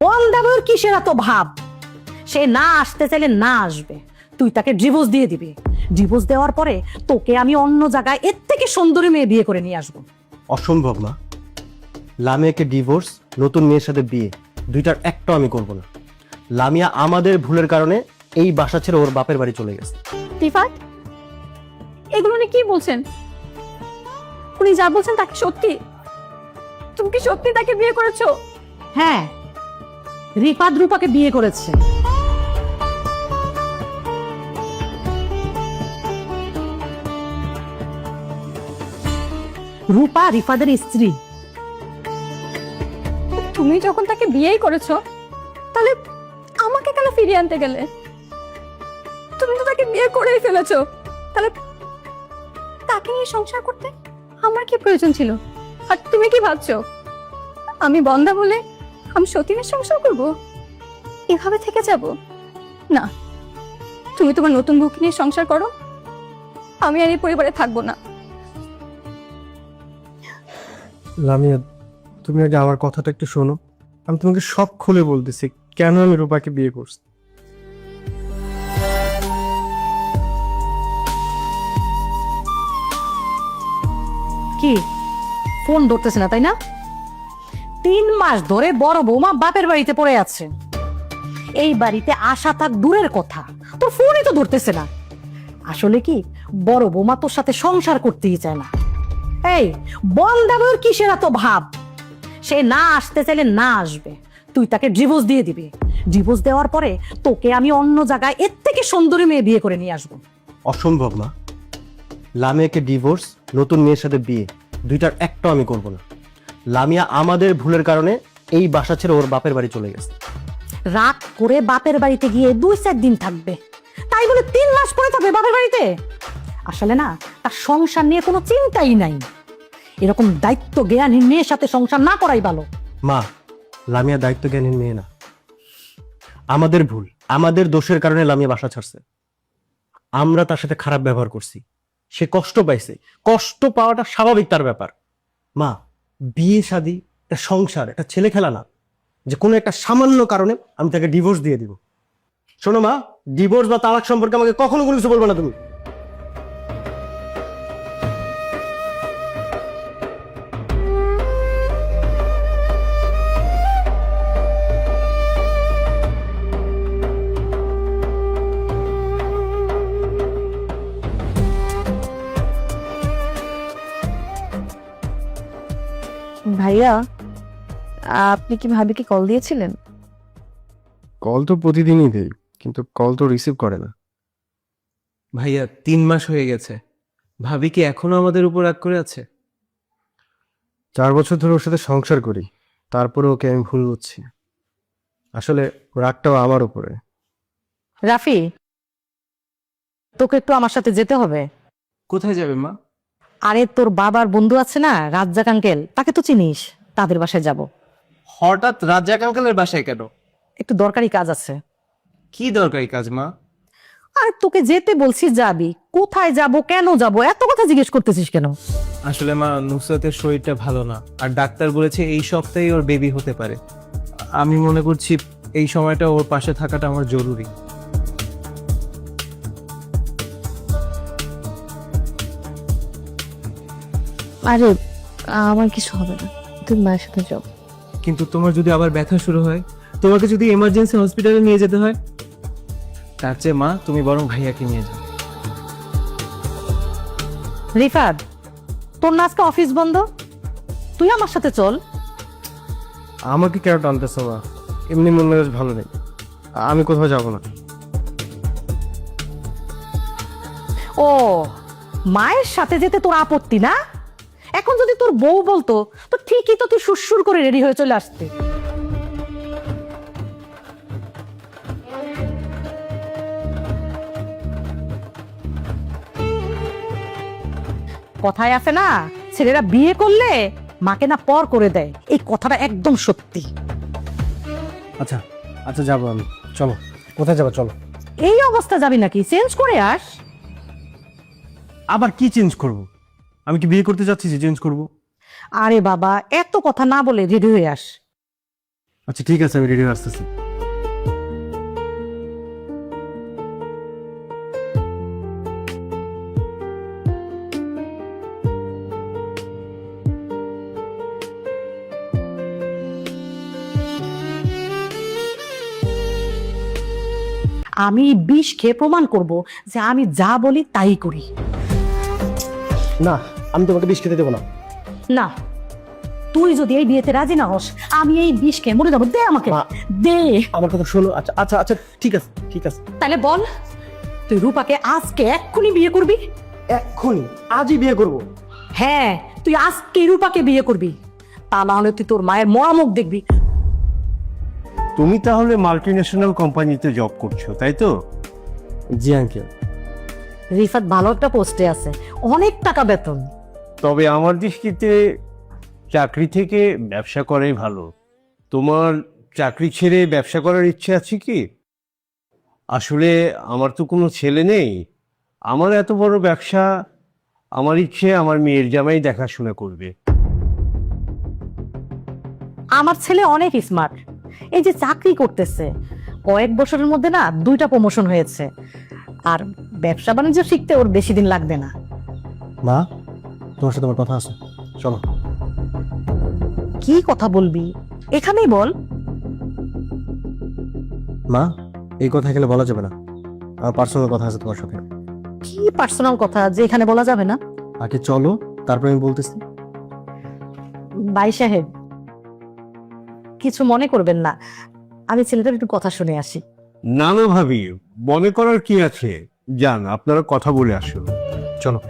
বলদাবর কিসের এত ভাব? সে না আসতে চাইলে না আসবে, তুই তাকে ডিভোর্স দিয়ে দিবি। ডিভোর্স দেওয়ার পরে তোকে আমি অন্য জায়গায় এর থেকে সুন্দরী মেয়ে বিয়ে করে নিয়ে আসবো। অসম্ভব মা। লামিয়াকে ডিভোর্স, নতুন মেয়ের সাথে বিয়ে, দুইটার একটাও আমি করব না। লামিয়া আমাদের ভুলের কারণে এই বাসা ছেড়ে ওর বাপের বাড়ি চলে গেছে। রিফাত, এগুলো উনি কি বলছেন? উনি যা বলছেন তা কি সত্যি? তুমি কি সত্যি তাকে বিয়ে করেছো? হ্যাঁ, রিফাত রূপাকে বিয়ে করেছে। রূপা রিফাতের স্ত্রী। তুমি যখন তাকে বিয়েই করেছো, তাহলে আমাকে কেন ফিরিয়ে আনতে গেলে? তুমি তো তাকে বিয়ে করেই ফেলেছো, তাহলে তাকে নিয়ে সংসার করতে আমার কি প্রয়োজন ছিল? আর তুমি কি ভাবছো আমি বন্ধা বলে আমি সতীনের সংসার করব? এভাবে থেকে যাব না। তুমি তোমার নতুন বউকে নিয়ে সংসার করো, আমি আর এই পরিবারে থাকবো না। লামিয়া, তুমি আগে আমার কথাটা একটু শোনো। আমি তোমাকে সব খুলে বলতেছি কেন আমি রূপাকে বিয়ে করছি। কি ফোন ধরতেছে না তাই না? 3 মাস ধরে বড় বৌমা বাপের বাড়িতে পড়ে আছে। এই বাড়িতে আসা থাক দূরের কথা, তোর ফোনই তো ধরতেছে না। আসলে কি বড় বৌমা তোর সাথে সংসার করতেই চায় না। এই বলদাবর কিসের এত ভাব? সে না আসতে চাইলে না আসবে, তুই তাকে ডিভোর্স দিয়ে দিবি। ডিভোর্স দেওয়ার পরে তোকে আমি অন্য জায়গায় এর থেকে সুন্দরী মেয়ে বিয়ে করে নিয়ে আসবো। অসম্ভব মা। লামিয়াকে ডিভোর্স, নতুন মেয়ের সাথে বিয়ে, দুইটার একটাও আমি করব না। লামিয়া আমাদের ভুলের কারণে এই বাসা ছেড়ে ওর বাপের বাড়ি চলে গেছে। রাগ করে বাপের বাড়িতে গিয়ে 2-4 দিন থাকবে, তাই বলে 3 মাস পরে থাকবে বাপের বাড়িতে? আসলে না, তার সংসার নিয়ে কোনো চিন্তাই নাই। এরকম দায়িত্ব জ্ঞানহীন মেয়ের সাথে সংসার না করাই ভালো। মা, লামিয়া দায়িত্ব জ্ঞানহীন মেয়ে না। আমাদের ভুল, আমাদের দোষের কারণে লামিয়া বাসা ছাড়ছে। আমরা তার সাথে খারাপ ব্যবহার করছি, সে কষ্ট পাইছে। কষ্ট পাওয়াটা স্বাভাবিক, তার ব্যাপার। মা, বিয়ে শাদী একটা সংসার, একটা ছেলে খেলা না যে কোনো একটা সামান্য কারণে আমি তাকে ডিভোর্স দিয়ে দিব। শোনো মা, ডিভোর্স বা তালাক সম্পর্কে আমাকে কখনো কোনো কিছু বলবো না তুমি। ভাইয়া, আপনি কি ভাবিকে কল দিয়েছিলেন? কল তো প্রতিদিনই দেই, কিন্তু কল তো রিসিভ করে না। ভাইয়া 3 মাস হয়ে গেছে, ভাবি কি এখনো আমাদের উপর রাগ করে আছে? 4 বছর ধরে ওর সাথে সংসার করি, তারপরে ওকে আমি ভুল বুঝছি। আসলে রাগটাও আমার উপরে। রাফি, তোকে একটু আমার সাথে যেতে হবে। কোথায় যাবে মা? আরে তোর বাবার বন্ধু আছে না, রাজ্জাক আঙ্কেল, তাকে তো চিনিস, তাদের বাসায় যাব। হঠাৎ রাজ্জাক আঙ্কেলের বাসায় কেন? একটু দরকারি কাজ আছে। কি দরকারি কাজ মা? আর তোকে যেতে বলছি, যাবি। কোথায় যাব, কেন যাব, এত কথা জিজ্ঞেস করতেছিস কেন? আসলে মা, নুসরাতের শরীরটা ভালো না, আর ডাক্তার বলেছে এই সপ্তাহেই ওর বেবি হতে পারে। আমি মনে করছি এই সময়টা ওর পাশে থাকাটা আমার জরুরি। আরে আমার কিছু হবে না, তুমি মায়ের সাথে যাও। কিন্তু তোমার যদি আবার ব্যথা শুরু হয়, তোমাকে যদি এমার্জেন্সি হসপিটালে নিয়ে যেতে হয়, তার চেয়ে মা তুমি বরং ভাইয়াকে নিয়ে যাও। রিফাত, তোর না আজকে অফিস বন্ধ, তুই আমার সাথে চল। আমাকে কেন টানতেছো মা? এমনি মন মেজাজ ভালো নেই, আমি কোথাও যাব না। ও, মায়ের সাথে যেতে তোর আপত্তি না? এখন যদি তোর বউ বলতো তো ঠিকই তো তুই সুরসুর করে রেডি হয়ে চলে আসতে। কথায় আছে না, ছেলেরা বিয়ে করলে মাকে না পর করে দেয়, এই কথাটা একদম সত্যি। আচ্ছা আচ্ছা, যাবো আমি। চলো, কোথায় যাবো? চলো। এই অবস্থা যাবি নাকি? চেঞ্জ করে আস। আবার কি চেঞ্জ করব? আমি কি বিয়ে করতে যাচ্ছি যে চেঞ্জ করব? আরে বাবা, এত কথা না বলে রেডি হয়ে আস। আচ্ছা ঠিক আছে, আমি রেডি হয়ে আসতেছি। আমি বিষ খেয়ে প্রমাণ করব যে আমি যা বলি তাই করি। না, আমি তোমাকে বিষ খেতে দেবো না। না, তুই যদি এই বিয়েতে রাজি না হস, আমি এই বিষ খেয়ে মরে যাবো। দে আমাকে, মা। দে। আমার কথা শোনো। আচ্ছা আচ্ছা আচ্ছা, ঠিক আছে ঠিক আছে। তাহলে বল, তুই রূপাকে আজকে এক্ষুনি বিয়ে করবি? এক্ষুনি, আজই বিয়ে করব। হ্যাঁ, তুই আজকে রূপাকে বিয়ে করবি, তা না হলে তুই তোর মায়ের মরা মুখ দেখবি। তুমি তাহলে মাল্টিন্যাশনাল কোম্পানিতে জব করছো, তাই তো? জি আঙ্কেল। রিফাত ভালো একটা পোস্টে আছে, অনেক টাকা বেতন। তবে আমার দৃষ্টিতে চাকরি থেকে ব্যবসা করাই ভালো। তোমার চাকরি ছেড়ে ব্যবসা করার ইচ্ছে আছে কি? আসলে আমার তো কোনো ছেলে নেই, আমার এত বড় ব্যবসা, আমার ইচ্ছে আমার মেয়ের জামাই দেখাশোনা করবে। আমার ছেলে অনেক স্মার্ট, এই যে চাকরি করতেছে, কয়েক বছরের মধ্যে না 2টা প্রমোশন হয়েছে। আর ব্যবসা বাণিজ্য শিখতে ওর বেশি দিন লাগবে না। মা, তোমার সাথে আমার কথা আছে, চলো। কি কথা বলবি এখানেই বল। মা, এই কথা এখানে বলা যাবে না, আমার পার্সোনাল কথা আছে তোমার সাথে। কি পার্সোনাল কথা যে এখানে বলা যাবে না? আগে চলো, তারপর আমি বলতেছি। ভাই সাহেব, কিছু মনে করবেন না, আমি ছেলেটার একটু কথা শুনে আসি। না না ভাবি, মনে করার কি আছে, যান আপনারা কথা বলে আসুন। চলো।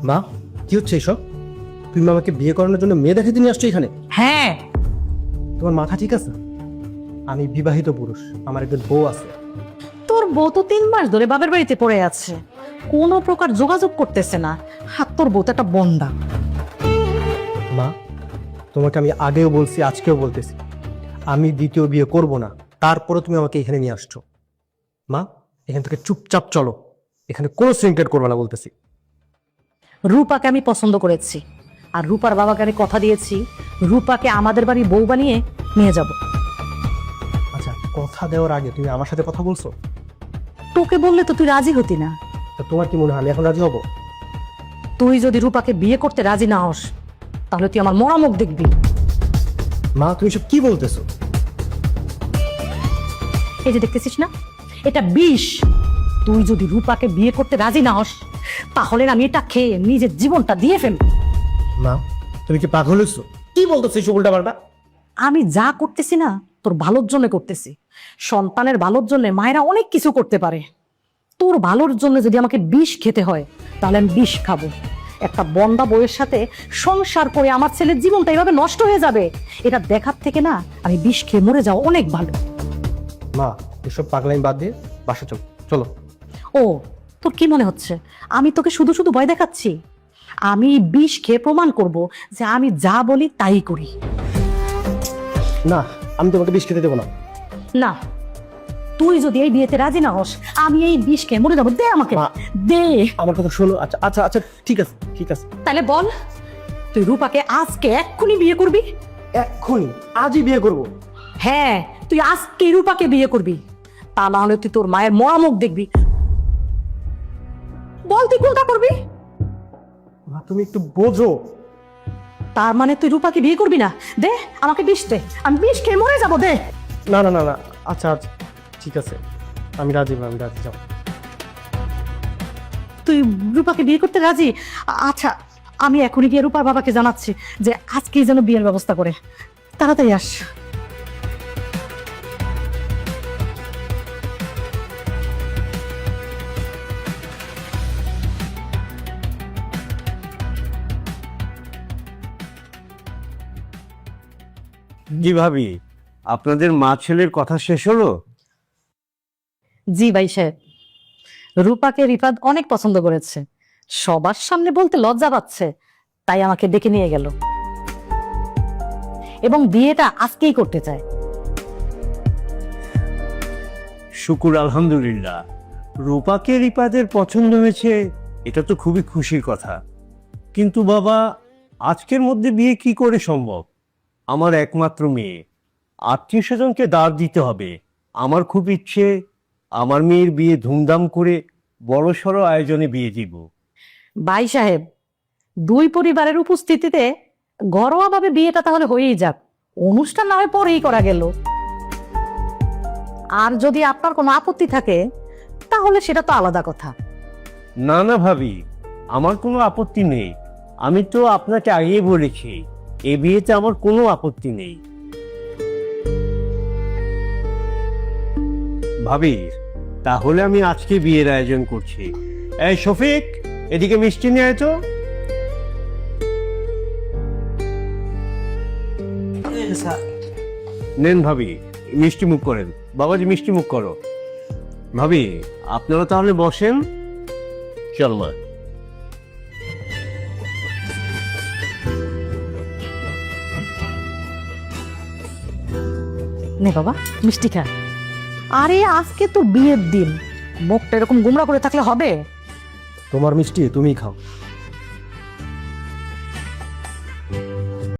মা, কি হচ্ছে এসব? তুমি আমাকে বিয়ে করানোর জন্য মেয়ে দেখাতে নিয়ে আসছো এখানে? হ্যাঁ, তোমার মাথা ঠিক আছে? আমি বিবাহিত পুরুষ, আমার একজন বউ আছে। তোর বউ তো 3 মাস ধরে বাপের বাড়িতে পড়ে আছে, কোনো প্রকার যোগাযোগ করতেছে না। হাত, তোর বউ তো একটা বন্ডা। মা, তোমাকে আমি আগেও বলছি, আজকেও বলতেছি, আমি দ্বিতীয় বিয়ে করব না। তারপরে তুমি আমাকে এখানে নিয়ে আসছো। মা, এখান থেকে চুপচাপ চলো, এখানে কোনো সিনক্রেট করবে না বলতেছি। রূপাকে আমি পছন্দ করেছি, আর রূপার বাবাকে আমি কথা দিয়েছি রূপাকে আমাদের বাড়ি বউ বানিয়ে নিয়ে যাব। আচ্ছা, কথা দেওয়ার আগে তুমি আমার সাথে কথা বলছো? তোকে বললে তো তুই রাজি হতি না। তো তোমার কি মনে হয় আমি এখন রাজি হব? তুই যদি রূপাকে বিয়ে করতে রাজি না হস, তাহলে তুই আমার মরা মুখ দেখবি। মা, তুমি সব কি বলতেছো? এই যে দেখতেছিস না, এটা বিষ। তুই যদি রূপাকে বিয়ে করতে রাজি না হস, তাহলে আমি এটা খেয়ে নিজের জীবনটা দিয়ে ফেলব। মা, তুমি কি পাগল হয়েছো? কি বলতেছো এসব উল্টাপাল্টা? আমি যা করতেছি না তোর ভালোর জন্য করতেছি। সন্তানের ভালোর জন্য মায়েরা অনেক কিছু করতে পারে। তোর ভালোর জন্য যদি আমাকে বিষ খেতে হয়, তাহলে আমি বিষ খাবো। একটা বন্ডা বউয়ের সাথে সংসার করে আমার ছেলের জীবনটা এভাবে নষ্ট হয়ে যাবে, এটা দেখার থেকে না আমি বিষ খেয়ে মরে যাওয়া অনেক ভালো। মা, এসব পাগলামি বাদ দিয়ে বাসা চলো। চলো। ও, তোর কি মনে হচ্ছে আমি তোকে শুধু শুধু ভয় দেখাচ্ছি? আমি বিষ খেয়ে প্রমাণ করব যে আমি যা বলি তাই করি। না, আমি তোমাকে বিষ খেতে দেবো না। না, তুই যদি এই বিয়েতে রাজি না হস, আমি এই বিষ খেয়ে মরে যাবো। দে আমাকে, মা। দে। আমার কথা শোনো। আচ্ছা আচ্ছা আচ্ছা, ঠিক আছে ঠিক আছে। তাহলে বল, তুই রূপাকে আজকে এক্ষুনি বিয়ে করবি? এক্ষুনি, আজই বিয়ে করব। হ্যাঁ, তুই আজকে রূপাকে বিয়ে করবি, তা না হলে তুই তোর মায়ের মরা মুখ দেখবি। বল, তুই কোনটা করবি? মা, তুমি একটু বোঝো। তার মানে তুই রূপাকে বিয়ে করবি না? দে আমাকে বিষ দে, আমি বিষ খেয়ে মরে যাবো। দে। না না না না, আচ্ছা আচ্ছা ঠিক আছে, আমি রাজি। আমি রাজি, যাও। তুই রূপাকে বিয়ে করতে রাজি? আচ্ছা, আমি এখনই গিয়ে রূপার বাবাকে জানাচ্ছি যে আজকেই যেন বিয়ের ব্যবস্থা করে। তাড়াতাড়ি আস। জি ভাবি, আপনাদের মা ছেলের কথা শেষ হলো? জি ভাই সাহেব, রূপাকে রিফাত অনেক পছন্দ করেছে, সবার সামনে বলতে লজ্জা পাচ্ছে, তাই আমাকে ডেকে নিয়ে গেল এবং বিয়েটা আজকেই করতে চায়। শুকুর আলহামদুলিল্লাহ, রূপাকে রিপাদের পছন্দ হয়েছে, এটা তো খুবই খুশির কথা, কিন্তু বাবা আজকের মধ্যে বিয়ে কি করে সম্ভব? আমার একমাত্র মেয়ে, আত্মীয় স্বজনকে দাওয়াত দিতে হবে। আমার খুব ইচ্ছে আমার মেয়ের বিয়ে ধুমধাম করে বড়সড় আয়োজনে বিয়ে দিব। ভাই সাহেব, দুই পরিবারের উপস্থিতিতে ঘরোয়াভাবে বিয়েটা তাহলে হয়েই যাক, অনুষ্ঠান না হয় পরেই করা গেল। আর যদি আপনার কোনো আপত্তি থাকে তাহলে সেটা তো আলাদা কথা। না না ভাবি, আমার কোনো আপত্তি নেই। আমি তো আপনাকে আগেই বলেছি এ বিয়েতে আমার কোনো আপত্তি নেই। ভাবি, তাহলে আমি আজকে বিয়ের আয়োজন করছি। এই শফিক, এদিকে মিষ্টি নিয়ে আয় তো। নেন ভাবি, মিষ্টি মুখ করেন। বাবাজি মিষ্টি মুখ করো। ভাবি, আপনারা তাহলে বসেন। চল মা। নে বাবা, মিষ্টি খা। আরে আজকে তো বিয়ের দিন, মুখটা এরকম গুমরা করে থাকলে হবে? তোমার মিষ্টি তুমিই খাও।